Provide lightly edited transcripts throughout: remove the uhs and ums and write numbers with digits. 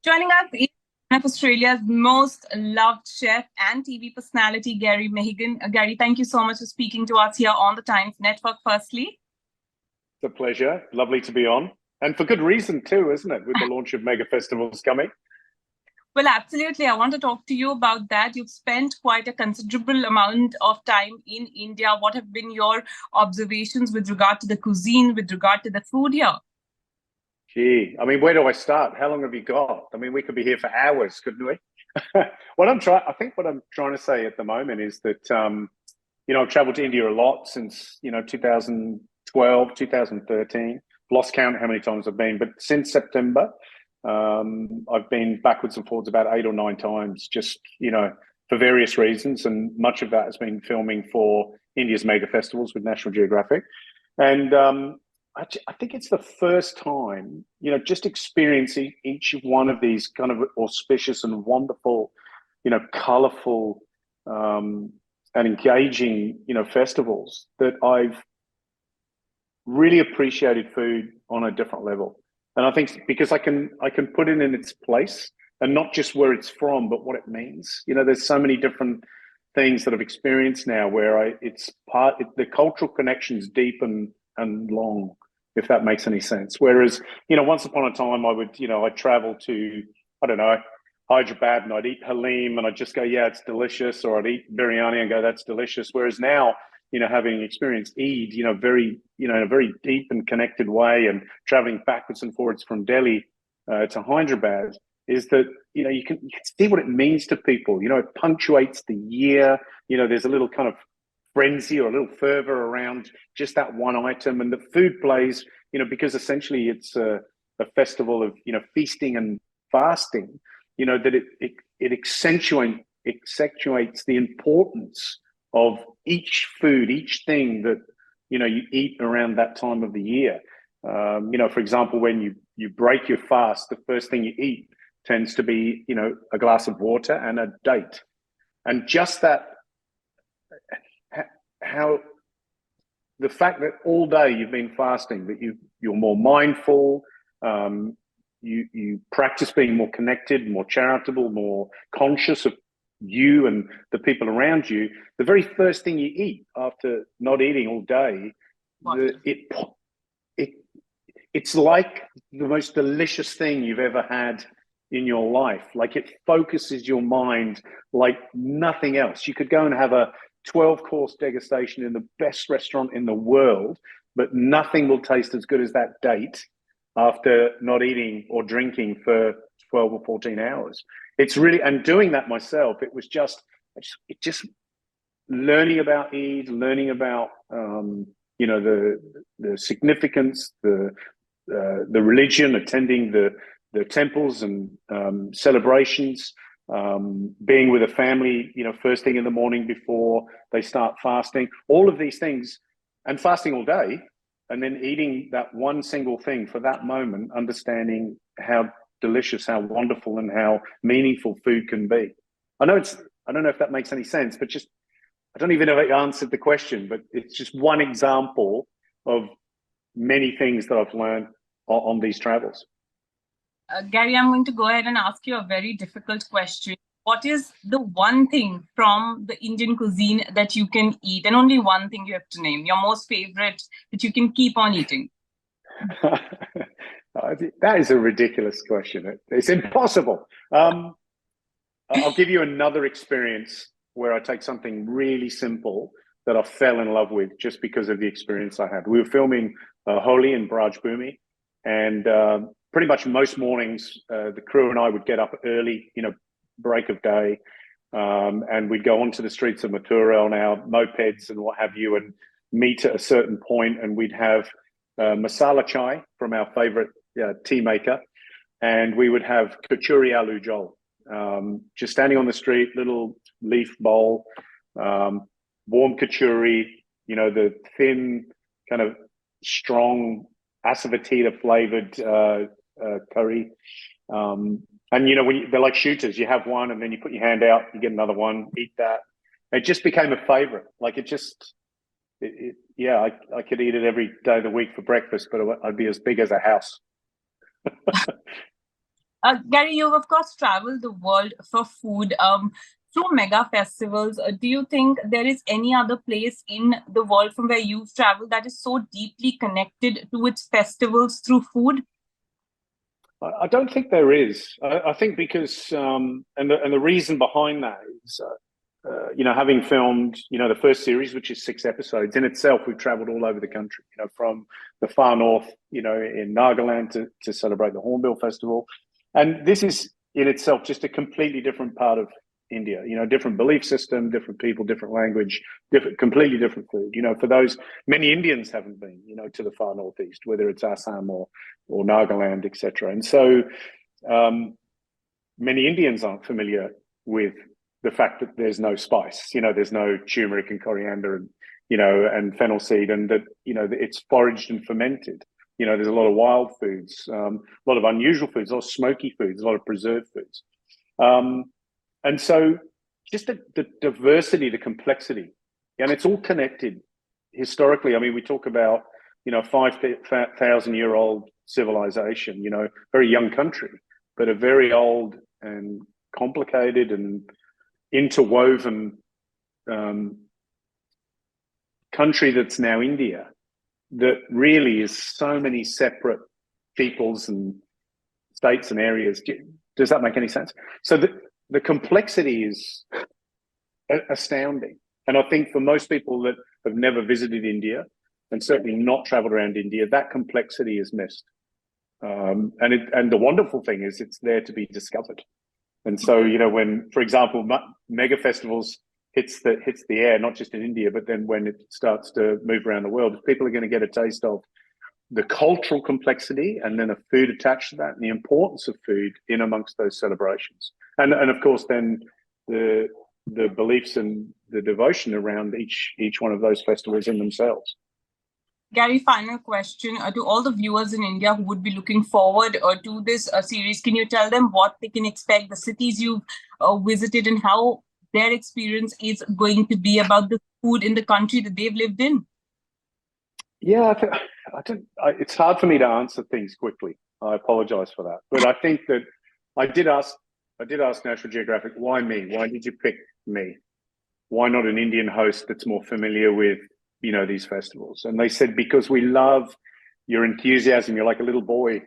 Joining us is one of Australia's most loved chef and TV personality, Gary Mehigan. Gary, thank you so much for speaking to us here on the Times Network, firstly. It's a pleasure. Lovely to be on. And for good reason too, isn't it? With the launch of mega festivals coming. Well, absolutely. I want to talk to you about that. You've spent quite a considerable amount of time in India. What have been your observations with regard to the cuisine, with regard to the food here? Gee, I mean, where do I start? How long have you got? I mean, we could be here for hours, couldn't we? I think what I'm trying to say at the moment is that, I've traveled to India a lot since, 2012, 2013. Lost count how many times I've been, but since September, I've been backwards and forwards about 8 or 9 times, just, for various reasons. And much of that has been filming for India's mega festivals with National Geographic. And I think it's the first time, just experiencing each one of these kind of auspicious and wonderful, colorful and engaging, festivals, that I've really appreciated food on a different level. And I think because I can put it in its place, and not just where it's from, but what it means. There's so many different things that I've experienced now where the cultural connection's deep and long, if that makes any sense. Whereas, once upon a time I'd travel to, I don't know, Hyderabad, and I'd eat halim and I'd just go, yeah, it's delicious. Or I'd eat biryani and go, that's delicious. Whereas now, having experienced Eid, in a very deep and connected way, and traveling backwards and forwards from Delhi to Hyderabad, is that, you can see what it means to people. It punctuates the year. There's a little kind of frenzy or a little fervor around just that one item, and the food plays, because essentially it's a festival of, feasting and fasting, that it accentuates the importance of each food, each thing that, you eat around that time of the year. For example, when you break your fast, the first thing you eat tends to be, a glass of water and a date. And just that, how the fact that all day you've been fasting, that you're more mindful, you practice being more connected, more charitable, more conscious of you and the people around you. The very first thing you eat after not eating all day, it's like the most delicious thing you've ever had in your life. Like, it focuses your mind like nothing else. You could go and have a 12-course degustation in the best restaurant in the world, but nothing will taste as good as that date after not eating or drinking for 12 or 14 hours. It's really, and doing that myself, it was just learning about Eid, learning about, the significance, the religion, attending the temples and celebrations, being with a family, first thing in the morning before they start fasting, all of these things, and fasting all day, and then eating that one single thing for that moment, understanding how delicious, how wonderful, and how meaningful food can be. I don't know if that makes any sense, but I don't even know if I answered the question, but it's just one example of many things that I've learned on these travels. Gary, I'm going to go ahead and ask you a very difficult question. What is the one thing from the Indian cuisine that you can eat, and only one thing you have to name, your most favorite that you can keep on eating? That is a ridiculous question. It's impossible. I'll give you another experience where I take something really simple that I fell in love with just because of the experience I had. We were filming Holi in Braj Bhumi, and pretty much most mornings, the crew and I would get up early, break of day, and we'd go onto the streets of Mathura on our mopeds and what have you, and meet at a certain point, and we'd have masala chai from our favorite tea maker, and we would have kachuri aloo jol, just standing on the street, little leaf bowl, warm kachuri, the thin, kind of strong asafoetida flavored curry. And they're like shooters. You have one, and then you put your hand out, you get another one, eat that. It just became a favorite. Like, I could eat it every day of the week for breakfast, but I'd be as big as a house. Gary, you've of course traveled the world for food. Through mega festivals, do you think there is any other place in the world from where you've traveled that is so deeply connected to its festivals through food? I don't think there is. I think because and the reason behind that is having filmed the first series, which is 6 episodes in itself, we've traveled all over the country. From the far north, in Nagaland to celebrate the Hornbill Festival, and this is in itself just a completely different part of India. Different belief system, different people, different language, completely different food. For those, many Indians haven't been, to the far northeast, whether it's Assam or Nagaland, etc. And so many Indians aren't familiar with the fact that there's no spice. There's no turmeric and coriander and fennel seed, and that it's foraged and fermented. There's a lot of wild foods, a lot of unusual foods, a lot of smoky foods, a lot of preserved foods. And so just the diversity, the complexity, and it's all connected historically. I mean, we talk about, 5,000-year-old civilization, very young country, but a very old and complicated and interwoven country that's now India, that really is so many separate peoples and states and areas. Does that make any sense? So the complexity is astounding. And I think for most people that have never visited India, and certainly not traveled around India, that complexity is missed. And the wonderful thing is it's there to be discovered. And so, when, for example, mega festivals hits the air, not just in India, but then when it starts to move around the world, people are going to get a taste of the cultural complexity and then a food attached to that, and the importance of food in amongst those celebrations. And of course, then the beliefs and the devotion around each one of those festivals in themselves. Gary, final question to all the viewers in India who would be looking forward to this series. Can you tell them what they can expect, the cities you've visited, and how their experience is going to be about the food in the country that they've lived in? Yeah, it's hard for me to answer things quickly. I apologize for that. But I think that I did ask National Geographic, why me? Why did you pick me? Why not an Indian host that's more familiar with these festivals? And they said, because we love your enthusiasm. You're like a little boy,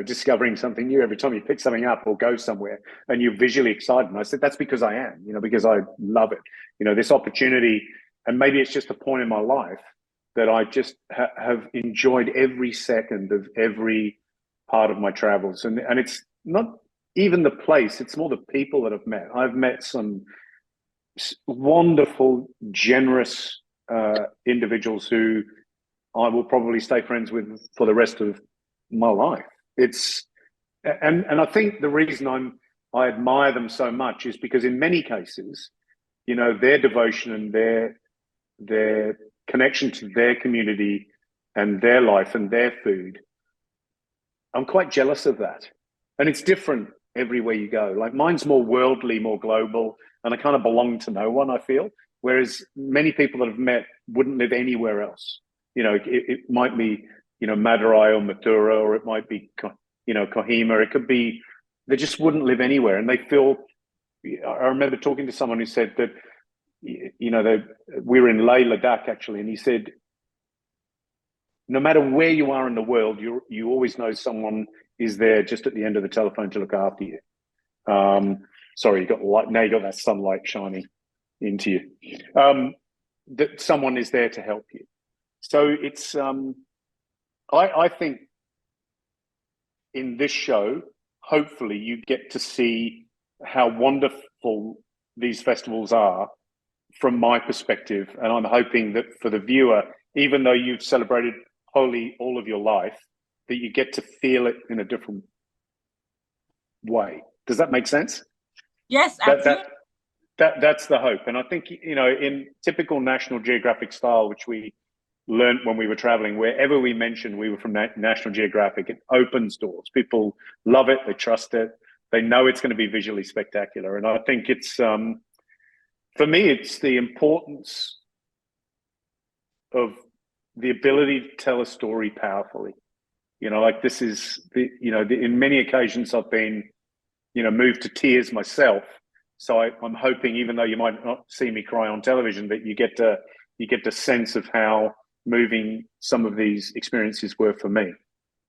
discovering something new every time you pick something up or go somewhere, and you're visually excited. And I said, that's because I am, because I love it. This opportunity, and maybe it's just a point in my life that I just have enjoyed every second of every part of my travels. And it's not even the place, it's more the people that I've met. I've met some wonderful, generous individuals who I will probably stay friends with for the rest of my life. And I think the reason I admire them so much is because in many cases, their devotion and their connection to their community and their life and their food, I'm quite jealous of that. And it's different everywhere you go. Like mine's more worldly, more global, and I kind of belong to no one, I feel. Whereas many people that I've met wouldn't live anywhere else. It might be, Madurai or Mathura, or it might be, Kohima. It could be, they just wouldn't live anywhere. And they feel, I remember talking to someone who said that, we were in Leh, Ladakh, actually, and he said, no matter where you are in the world, you always know someone is there just at the end of the telephone to look after you. Sorry, you got light, now you got that sunlight shining into you. That someone is there to help you. So it's, I think in this show, hopefully you get to see how wonderful these festivals are from my perspective. And I'm hoping that for the viewer, even though you've celebrated Holi all of your life, that you get to feel it in a different way. Does that make sense? Yes, absolutely. That's the hope. And I think, in typical National Geographic style, which we learned when we were traveling, wherever we mentioned we were from National Geographic, it opens doors. People love it. They trust it. They know it's going to be visually spectacular. And I think it's, for me, it's the importance of the ability to tell a story powerfully. You know, like this is in many occasions I've been, moved to tears myself. So I'm hoping, even though you might not see me cry on television, that you get the sense of how moving some of these experiences were for me.